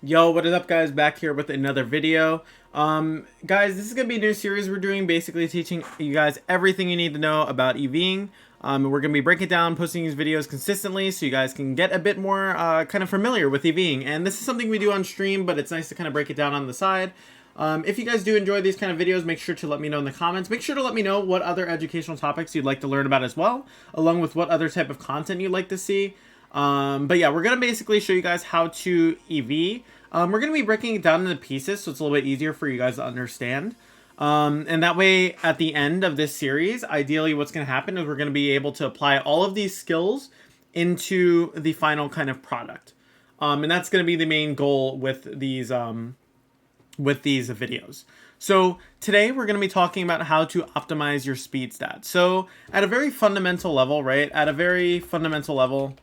Yo, what is up, guys? Back here with another video. Guys, this is gonna be a new series we're doing, basically teaching you guys everything you need to know about EVing. We're gonna be breaking down, posting these videos consistently, so you guys can get a bit more kind of familiar with EVing. And this is something we do on stream, but it's nice to kind of break it down on the side. If you guys do enjoy these kind of videos, make sure to let me know in the comments. Make sure to let me know what other educational topics you'd like to learn about as well, along with what other type of content you'd like to see. But yeah, we're going to basically show you guys how to EV. We're going to be breaking it down into pieces, so it's a little bit easier for you guys to understand. And that way, at the end of this series, ideally what's going to happen is we're going to be able to apply all of these skills into the final kind of product. And that's going to be the main goal with these videos. So today we're going to be talking about how to optimize your speed stats. So at a very fundamental level, right? At a very fundamental level,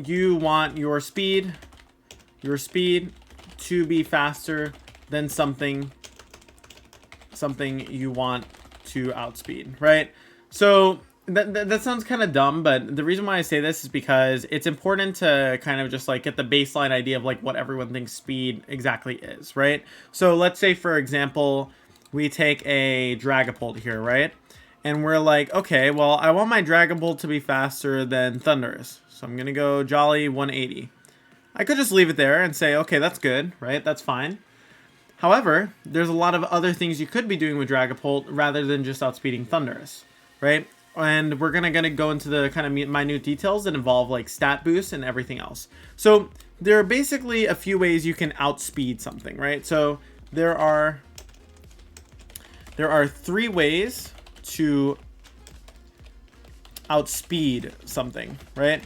you want your speed to be faster than something you want to outspeed, right? So that sounds kind of dumb, but the reason why I say this is because it's important to kind of just like get the baseline idea of like what everyone thinks speed exactly is, right? So let's say, for example, we take a Dragapult here, right? And we're like, okay, well, I want my Dragapult to be faster than Thundurus. So I'm going to go Jolly 180. I could just leave it there and say, okay, that's good, right? That's fine. However, there's a lot of other things you could be doing with Dragapult rather than just outspeeding Thundurus, right? And we're gonna go into the kind of minute details that involve like stat boosts and everything else. So there are basically a few ways you can outspeed something, right? So there are 3 ways to outspeed something, right?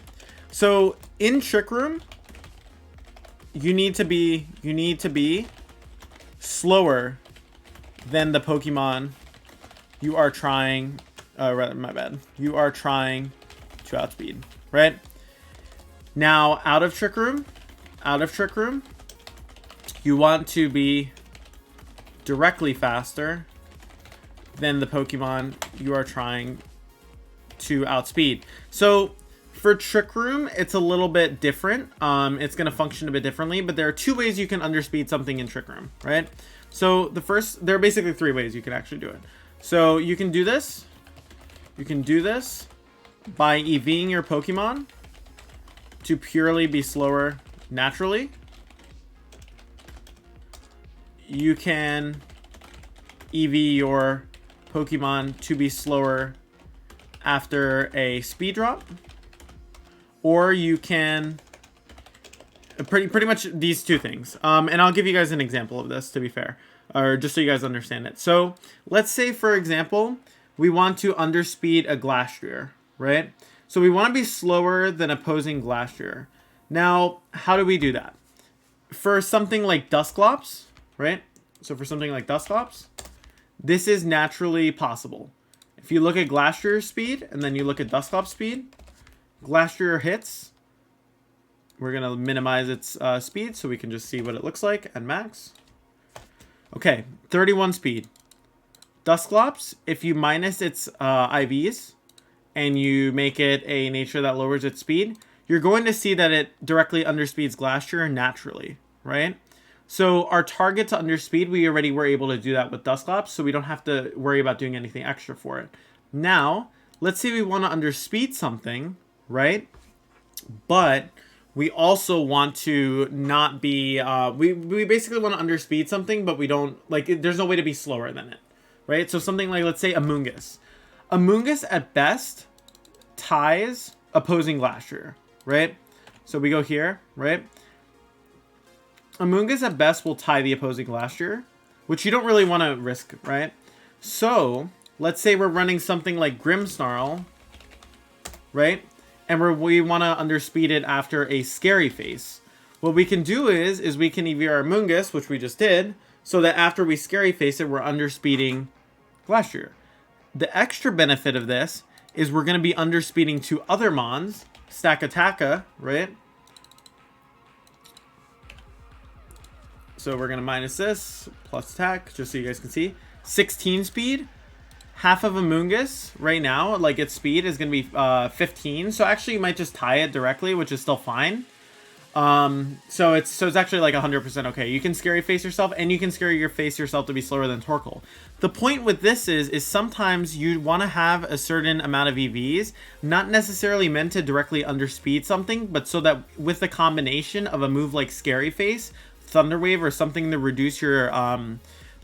So in Trick Room, you need to be slower than the Pokemon you are trying. You are trying to outspeed, right? Now, out of Trick Room, you want to be directly faster than the Pokemon you are trying to outspeed. So for Trick Room, it's a little bit different. It's going to function a bit differently, but there are 2 ways you can underspeed something in Trick Room, right? So there are basically 3 ways you can actually do it. So you can do this. You can do this by EVing your Pokemon to purely be slower naturally. You can EV your Pokemon to be slower after a speed drop. Or you can pretty much these 2 things. And I'll give you guys an example of this, to be fair, or just so you guys understand it. So let's say, for example, we want to underspeed a Glastrier, right? So we want to be slower than opposing Glastrier. Now, how do we do that? For something like Dusclops, right? So for something like Dusclops, this is naturally possible. If you look at Glastrier's speed and then you look at Dusclops' speed, Glastrier hits. We're going to minimize its speed so we can just see what it looks like at max. Okay, 31 speed. Dusclops, if you minus its IVs and you make it a nature that lowers its speed, you're going to see that it directly underspeeds Glastrier naturally, right? So our target to underspeed, we already were able to do that with Dusclops, so we don't have to worry about doing anything extra for it. Now, let's say we want to underspeed something, right? But we also want to not be, we basically want to underspeed something, but we don't, like, there's no way to be slower than it. Right? So something like, let's say, Amoonguss. Amoonguss, at best, ties opposing Glastrier, right? So we go here, right? Amoonguss, at best, will tie the opposing Glastrier, which you don't really want to risk, right? So let's say we're running something like Grimmsnarl, right? And we want to underspeed it after a Scary Face. What we can do is we can EV our Amoonguss, which we just did, so that after we Scary Face it, we're underspeeding Glastrier. The extra benefit of this is we're going to be underspeeding 2 other Mons, Stakataka, right? So we're going to minus this, plus attack, just so you guys can see. 16 speed. Half of Amoonguss right now, like its speed is going to be 15. So actually you might just tie it directly, which is still fine. So it's actually like 100% okay. You can scary face yourself, and you can scary your face yourself to be slower than Torkoal. The point with this is sometimes you want to have a certain amount of EVs, not necessarily meant to directly underspeed something, but so that with the combination of a move like Scary Face, Thunderwave, or something to reduce your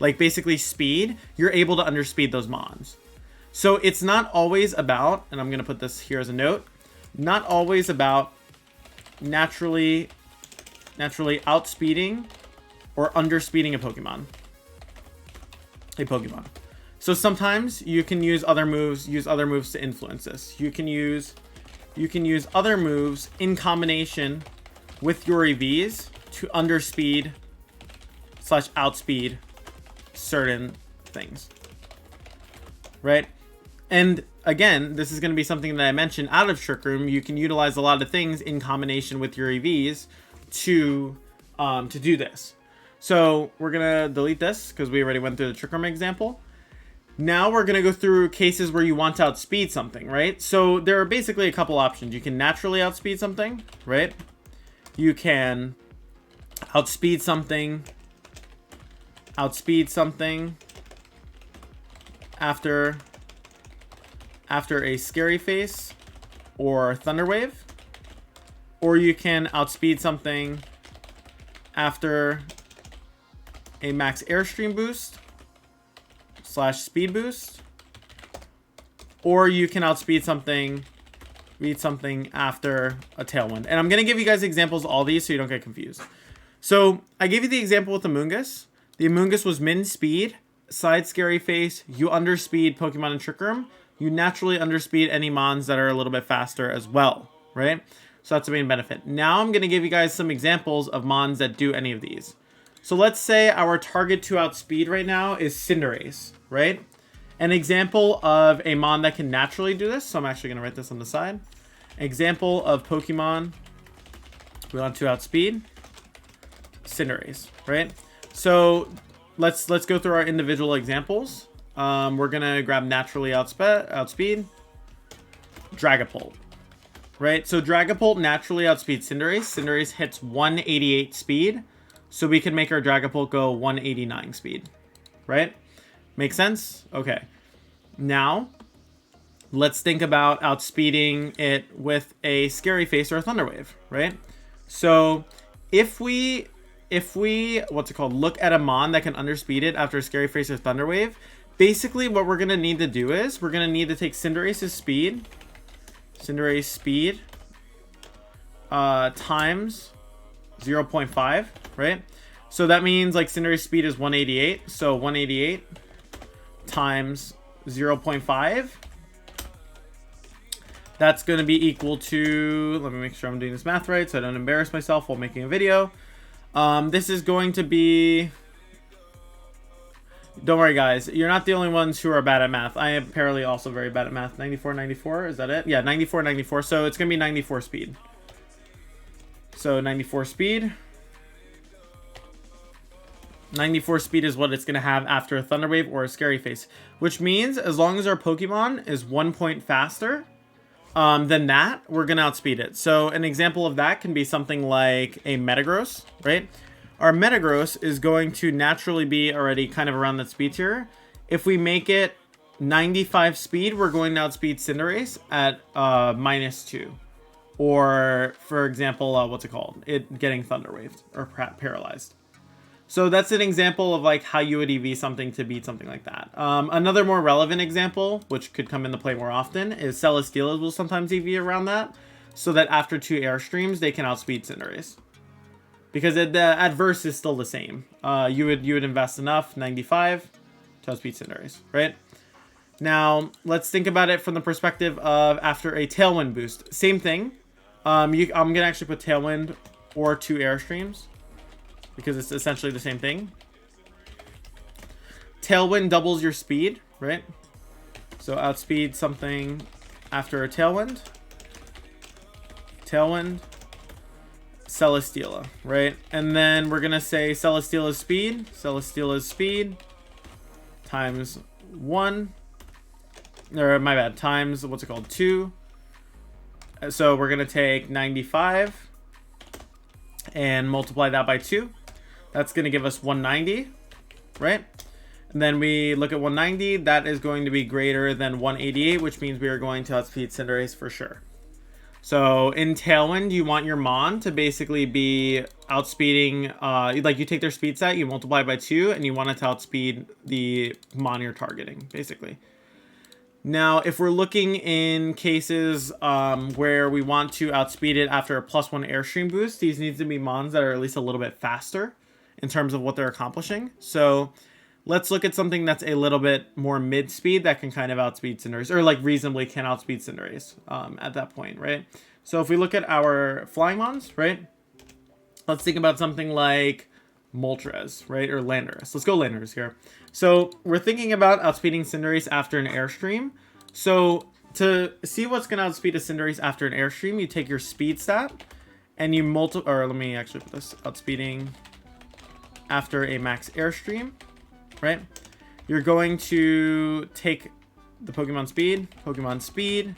like basically speed, you're able to underspeed those mons. So it's not always about, and I'm gonna put this here as a note, not always about naturally outspeeding or underspeeding a Pokemon. So sometimes you can use other moves to influence this. You can use other moves in combination with your EVs to underspeed / outspeed certain things. Right? And again, this is going to be something that I mentioned out of Trick Room. You can utilize a lot of things in combination with your EVs to do this. So we're going to delete this because we already went through the Trick Room example. Now we're going to go through cases where you want to outspeed something, right? So there are basically a couple options. You can naturally outspeed something, right? You can outspeed something after a Scary Face or Thunderwave, or you can outspeed something after a max airstream boost / speed boost, or you can outspeed something after a Tailwind. And I'm going to give you guys examples of all these so you don't get confused. So I gave you the example with the Amoonguss. The Amoonguss was min speed, side Scary Face, you underspeed Pokemon in Trick Room, you naturally underspeed any mons that are a little bit faster as well, right? So that's the main benefit. Now I'm going to give you guys some examples of mons that do any of these. So let's say our target to outspeed right now is Cinderace, right? An example of a mon that can naturally do this, so I'm actually going to write this on the side. Example of Pokemon we want to outspeed Cinderace, right? So let's go through our individual examples. We're gonna grab naturally outspeed Dragapult, right? So Dragapult naturally outspeeds Cinderace. Cinderace hits 188 speed, so we can make our Dragapult go 189 speed, right? Make sense? Okay. Now let's think about outspeeding it with a Scary Face or a Thunderwave, right? So if we look at a mon that can underspeed it after a Scary Face or Thunderwave, basically what we're gonna need to do is we're gonna need to take Cinderace's speed, times 0.5, right? So that means like Cinderace's speed is 188, so 188 times 0.5. That's going to be equal to, let me make sure I'm doing this math right so I don't embarrass myself while making a video. This is going to be, don't worry guys, you're not the only ones who are bad at math. I am apparently also very bad at math. 94, is that it? Yeah, 94, so it's going to be 94 speed. So 94 speed. 94 speed is what it's going to have after a Thunderwave or a Scary Face, which means as long as our Pokemon is 1 point faster than that, we're going to outspeed it. So an example of that can be something like a Metagross, right? Our Metagross is going to naturally be already kind of around that speed tier. If we make it 95 speed, we're going to outspeed Cinderace at -2. Or, for example, what's it called? It getting Thunderwaved or paralyzed. So that's an example of like how you would EV something to beat something like that. Another more relevant example, which could come into play more often, is Celesteela will sometimes EV around that, so that after 2 airstreams, they can outspeed Cinderace. Because the adverse is still the same. You would invest enough, 95, to outspeed Cinderace, right? Now, let's think about it from the perspective of after a Tailwind boost. Same thing. I'm going to actually put Tailwind or 2 airstreams, because it's essentially the same thing. Tailwind doubles your speed, right? So outspeed something after a Tailwind. Tailwind, Celesteela, right? And then we're going to say Celesteela's speed times 1. Or my bad, times, what's it called? 2. So we're going to take 95 and multiply that by 2. That's going to give us 190, right? And then we look at 190. That is going to be greater than 188, which means we are going to outspeed Cinderace for sure. So in Tailwind, you want your Mon to basically be outspeeding, like you take their speed stat, you multiply by 2, and you want it to outspeed the Mon you're targeting, basically. Now, if we're looking in cases where we want to outspeed it after a +1 Airstream boost, these need to be Mons that are at least a little bit faster in terms of what they're accomplishing. So let's look at something that's a little bit more mid-speed that can kind of outspeed Cinderace, or like reasonably can outspeed Cinderace at that point, right? So if we look at our flying Mons, right? Let's think about something like Moltres, right? Or Landorus. Let's go Landorus here. So we're thinking about outspeeding Cinderace after an Airstream. So to see what's going to outspeed a Cinderace after an Airstream, you take your speed stat and you or let me actually put this, outspeeding after a max Airstream, right? You're going to take the Pokemon speed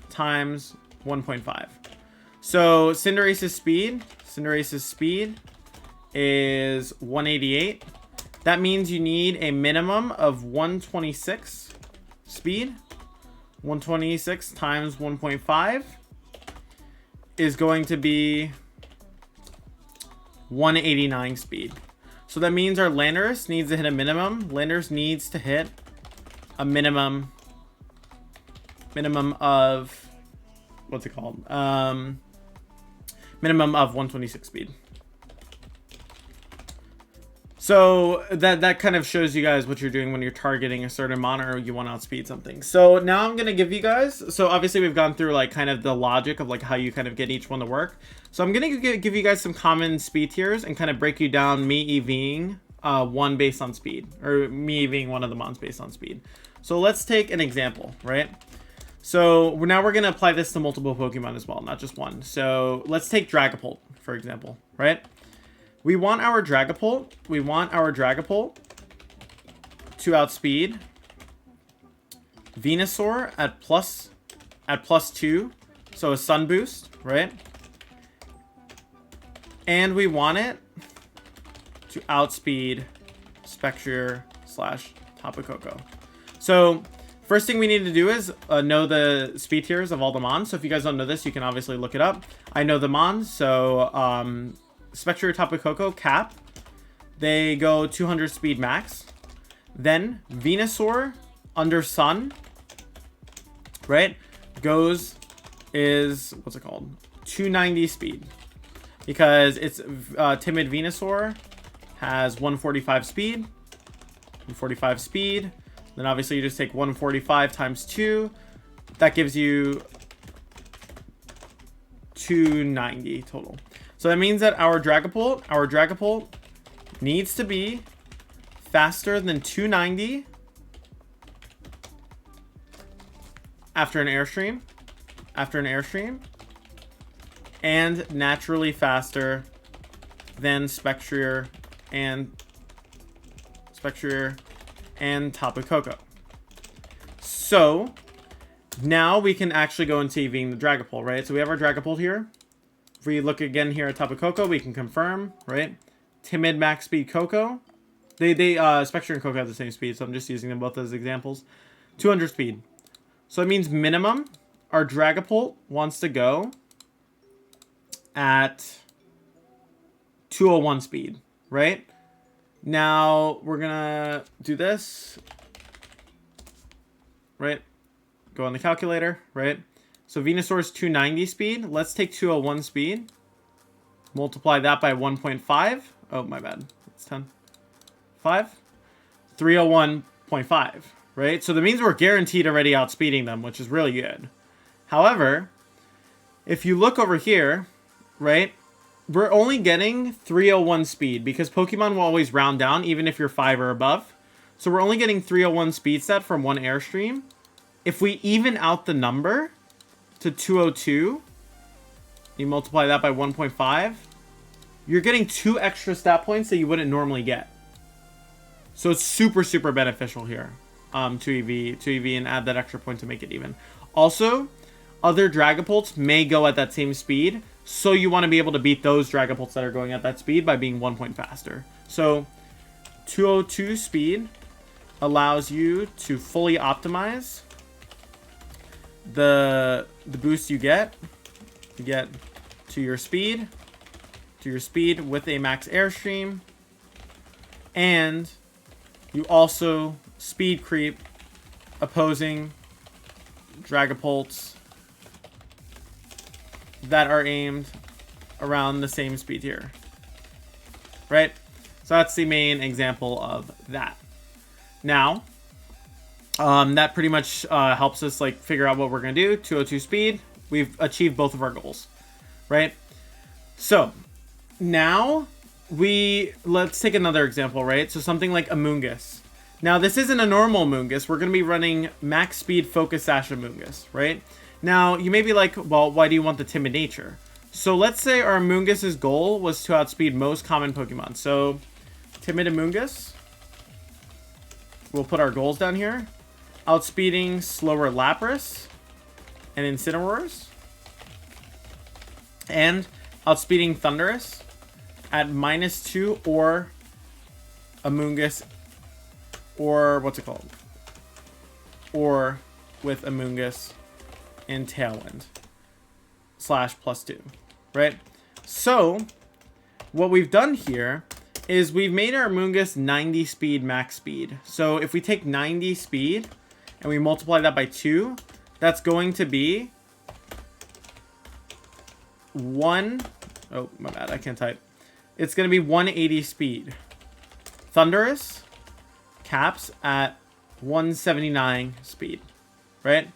times 1.5. So Cinderace's speed is 188. That means you need a minimum of 126 speed. 126 times 1.5 is going to be 189 speed. So that means our Landorus needs to hit a minimum. Landorus needs to hit a minimum of, what's it called? Minimum of 126 speed. So that kind of shows you guys what you're doing when you're targeting a certain Mon or you want to outspeed something. So now I'm going to give you guys, so obviously we've gone through like kind of the logic of like how you kind of get each one to work. So I'm going to give you guys some common speed tiers and kind of break you down me EVing one based on speed, or me EVing one of the Mons based on speed. So let's take an example, right? So now we're going to apply this to multiple Pokemon as well, not just one. So let's take Dragapult, for example, right? We want our Dragapult to outspeed Venusaur at +2, so a Sun boost, right? And we want it to outspeed Spectrier / Tapu Koko. So first thing we need to do is know the speed tiers of all the Mons. So if you guys don't know this, you can obviously look it up. I know the Mons, so Spectrier, Tapu Koko, Cap, they go 200 speed max. Then Venusaur under Sun, right, is what's it called? 290 speed, because it's timid Venusaur has 145 speed. 145 speed. Then obviously you just take 145 times 2. That gives you 290 total. So that means that our Dragapult needs to be faster than 290 after an Airstream, and naturally faster than Spectrier and Tapu Koko. So now we can actually go into EVing the Dragapult, right? So we have our Dragapult here. If we look again here at Tapu Koko, we can confirm, right? Timid max speed Koko. Spectre and Koko have the same speed, so I'm just using them both as examples. 200 speed. So it means minimum, our Dragapult wants to go at 201 speed, right? Now we're gonna do this, right? Go on the calculator, right? So Venusaur is 290 speed. Let's take 201 speed. Multiply that by 1.5. Oh, my bad. It's 10. 5. 301.5, right? So that means we're guaranteed already outspeeding them, which is really good. However, if you look over here, right, we're only getting 301 speed because Pokemon will always round down even if you're 5 or above. So we're only getting 301 speed set from one Airstream. If we even out the number to 202, you multiply that by 1.5, you're getting 2 extra stat points that you wouldn't normally get. So it's super, super beneficial here to EV and add that extra point to make it even. Also, other Dragapults may go at that same speed, So you want to be able to beat those Dragapults that are going at that speed by being 1 point faster. So 202 speed allows you to fully optimize the boost you get. You get to your speed with a max airstream, and you also speed creep opposing Dragapults that are aimed around the same speed tier, right? So that's the main example of that. Now, that pretty much helps us like figure out what we're gonna do. 202 speed, we've achieved both of our goals, right? So now let's take another example, right? So something like Amoonguss. Now this isn't a normal Amoonguss. We're gonna be running max speed focus sash Amoonguss, right? Now you may be like, well, why do you want the timid nature? So let's say our Amoonguss's goal was to outspeed most common Pokemon. So timid Amoonguss, we'll put our goals down here. Outspeeding slower Lapras and Incineroars, and outspeeding Thundurus at -2 or Amoonguss, or what's it called? Or with Amoonguss in Tailwind / +2, right? So what we've done here is we've made our Amoonguss 90 speed max speed. So if we take 90 speed and we multiply that by 2, that's going to be oh my bad, I can't type. It's going to be 180 speed. Thundurus caps at 179 speed, right?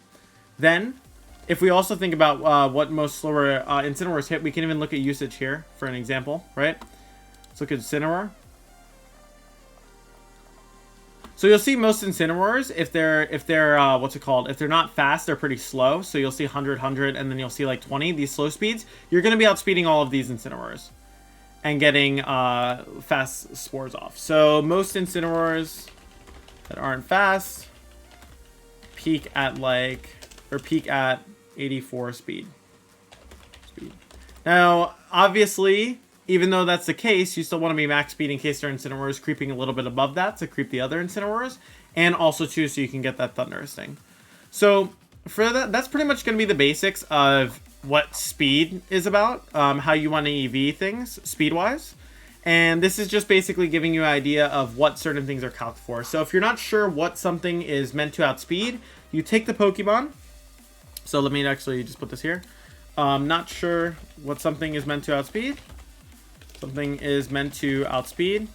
Then if we also think about what most slower Incineroars hit, we can even look at usage here for an example, right? Let's look at Incineroar. So you'll see most Incineroars, if they're what's it called? If they're not fast, they're pretty slow. So you'll see 100, 100, and then you'll see like 20, these slow speeds. You're going to be outspeeding all of these Incineroars and getting fast spores off. So most Incineroars that aren't fast peak at 84 speed. Now, obviously, even though that's the case, you still want to be max speed in case their Incineroar is creeping a little bit above that to creep the other Incineroars, and also too so you can get that Thundurus thing. So for that, that's pretty much going to be the basics of what speed is about, how you want to EV things speed-wise. And this is just basically giving you an idea of what certain things are calced for. So if you're not sure what something is meant to outspeed, you take the Pokemon. So let me actually just put this here. Not sure what something is meant to outspeed. Something is meant to outspeed.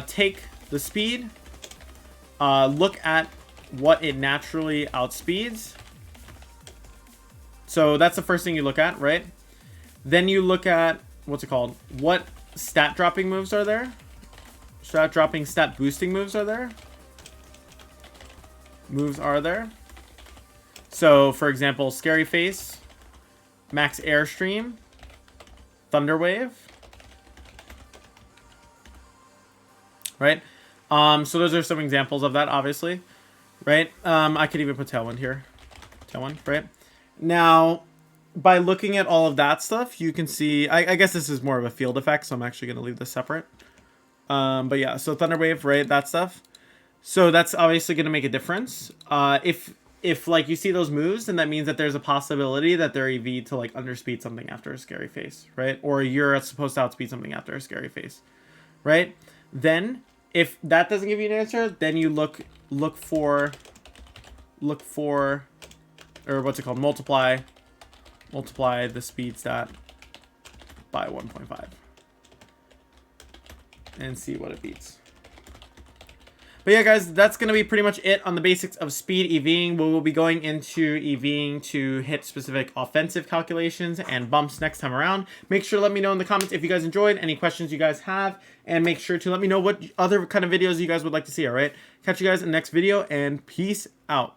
Take the speed. Look at what it naturally outspeeds. So that's the first thing you look at, right? Then you look at, what's it called? What stat dropping moves are there? Stat dropping, stat boosting moves are there? So, for example, Scary Face, Max Airstream, Thunder Wave, right? So those are some examples of that, obviously, right? I could even put Tailwind here. Tailwind, right? Now, by looking at all of that stuff, you can see, I guess this is more of a field effect, so I'm actually going to leave this separate. But yeah, so Thunder Wave, right? That stuff. So that's obviously going to make a difference. If like you see those moves, then that means that there's a possibility that they're EV to like underspeed something after a Scary Face, right? Or you're supposed to outspeed something after a Scary Face, right? Then if that doesn't give you an answer, then you look for, or what's it called? Multiply the speed stat by 1.5 and see what it beats. But yeah, guys, that's going to be pretty much it on the basics of speed EVing. We will be going into EVing to hit specific offensive calculations and bumps next time around. Make sure to let me know in the comments if you guys enjoyed, any questions you guys have, and make sure to let me know what other kind of videos you guys would like to see, all right? Catch you guys in the next video, and peace out.